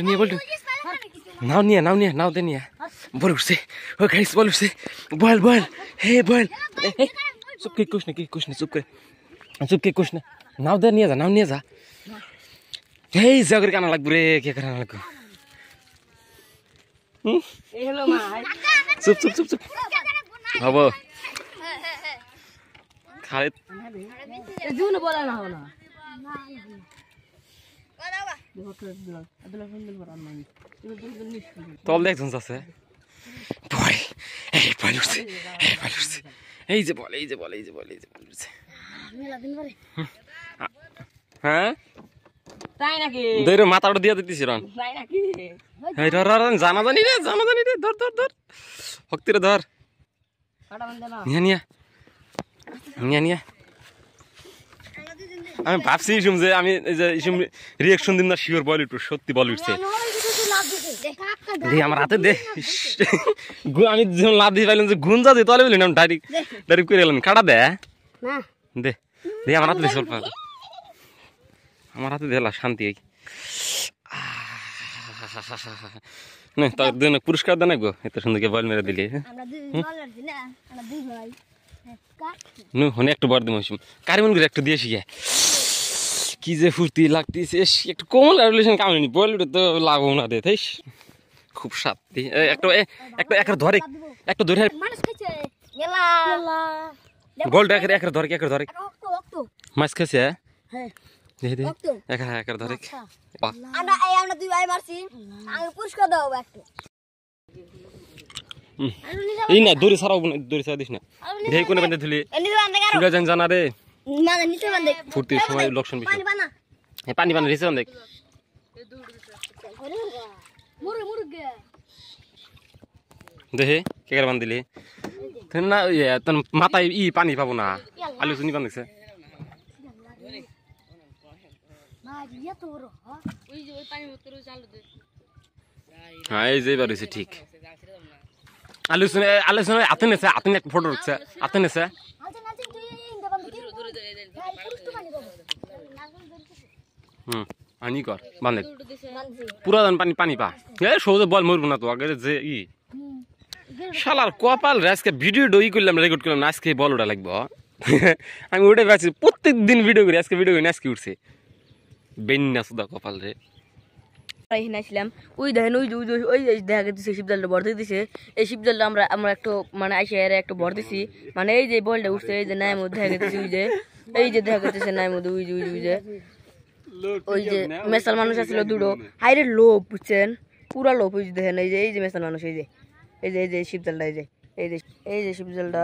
নিয়ে বল নাও নিয়ে নাও দে নিয়ে বল উঠছে ও গাইস বল উঠছে বল হে বল চুপ কে কুছ না চুপ কুছ না নাও দে নিয়ে যা এই জাগর কানা লাগবে রে কে কানা লাগবে এই হলো মা চুপ বাবা খালিদ জুন বলা না হলো তল দেখছেন আছে বল বল উঠছে এই যে বল হ্যাঁ তাই নাকি দইরে মাথাটা দিয়ে দিতেছি রন তাই নাকি এই ধর জানাজানি রে ধর ভক্তিরে ধর কাটা বন্ধ না নিয়া আমি ভাবছি যে আমি এই যে রিঅ্যাকশন দিন না শিওর বল একটু সত্যি বল উঠছে আমার হাতে দে আমি যখন লাভ দিয়ে পাইলাম যে গুঞ্জা দিয়ে তলে বললাম ডাইরেক্ট করে এলাম কাটা দে দে আমার হাতে দে স্বল্প আমার হাতে দিলা শান্তি পুরস্কার দেন গো এত সুন্দর বল মেরে দিলি একটু বড় দিম কারিমন করে একটু দিয়েছি কি যে ফুর্তি লাগতেছে একটু কোমল রিলেশন কামড়ি বল তো লাভ না দে থাইস খুব শান্তি একটা ধরে গোলটা ধরে মাছ খাইছে ধরে এই না দড়ি ছাড়াও দিস না দেখি কোনে বান্ধে ধুলি জানা রে ফুর্তির সময় লক্ষণ বিষয় পানি রিসে দেখ দেখে কে বান্ধ দিলি না তোর মাথায় পানি পাবো না আলু চুনি বান্ধছে হ্যাঁ এই যে বাড়িছে ঠিক আলু হাতে নেছে ফটো উঠছে হাতে নেছে আনি কর বান্ধে পুরা পানি পা সহজে বল মরবো না তো আগে যে শালার কপাল রে আজকে ভিডিও করলাম রেকর্ড করলাম আজকে বল ওটা লাগবো আমি ওটাই পাচ্ছি প্রত্যেক দিন ভিডিও করি আজকে আজকে উঠছে বেন্না সুদা কপাল রে হিনাছিলাম ওই দেখেন ওই দেখা গেছে শিবজালটা ভর দিছে এই শিবজালটা আমরা একটু মানে আইসে একটু ভর দিছি মানে এই যে বলটা উঠছে এই যে নাই মধ্যে দেখা গেছে এই যে দেখা গেছে নাই মধ্যে ওই যে মেসাল মানুষ আছিল দুটো হাইরে লোভ বুঝছেন পুরা লোভ ওই যে দেখেন এই যে মেসাল মানুষ এই যে শিবজালটা এই যে শিবজালটা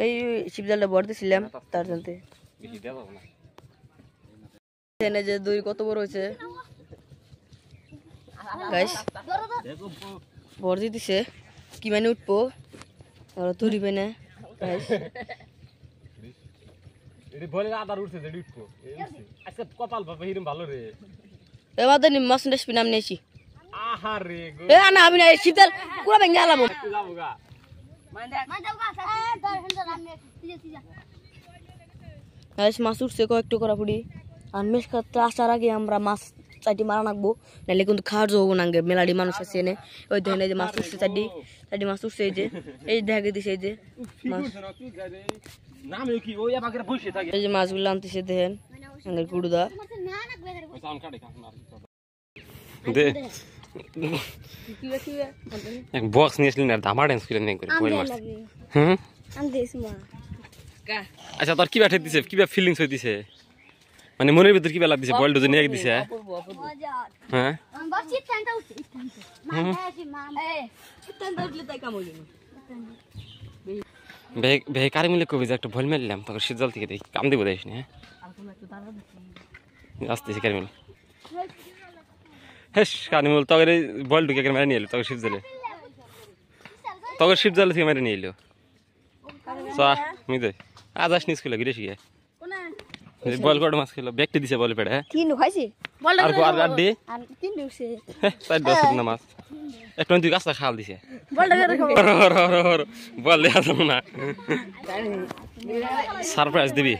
এই শিবজালটা ভর দিছিলাম তার জন্য যে দই কত বড় হয়েছে গাইস ভর দিতেছে কি মানে উঠবো আর ধরিবে না গাইস এডি বলে আদার উঠছে যে উঠবো আজকে কপাল বাবা হিরম ভালো রে এবার তো মাছ রেসিপি নাম নেছি আহা রে গো এ না আমি না শীতল পুরো ভেঙে গেলাম যাবগা গাইস মাছ উঠছে কয়েকটু করা পুরি আর মেশ করতে আসার আগে আমরা মাছ চাটি মারা নাকবো নাহলে কিন্তু খাওয়ার যাবো না মেলাডি মানুষ আছে এনে ওই দেখেন এই যে মাছ উঠছে চাটি মাছ উঠছে এই দেখা দিছে এই যে এই যে মাছগুলো আনতেছে দেখেন গুড়ুদা বক্স নিয়েছিলেন আর ধামা ড্যান্স করে নেই করে আচ্ছা তোর কিবা দিছে কিবা ফিলিংস হইতিছে মানে মনের ভিতর কিবা লাগতেছে বল ডোজে নিয়ে দিছে হ্যাঁ ভাই কারে মিলে কবি যে একটা ভল মেললাম তখন শীতল থেকে দেখি কাম দিব দেখিস না আসতেছি কারে মিলে হেস কারে মিল তখন বল ঢুকে মেরে নিয়ে এলো তখন শীত জল থেকে মেরে নিয়ে এলো মিদে আজ আসনি স্কুলে ঘুরে শিখে বল কত মাছ খেলো ব্যাগটি দিছে বলে পেড়ে তিন খাইছি আর আর দে আর তিন দিছে সাইড দশ না মাছ একটু তুই কাঁচা খাল দিছে বল দেয়া যাবো না সারপ্রাইজ দিবি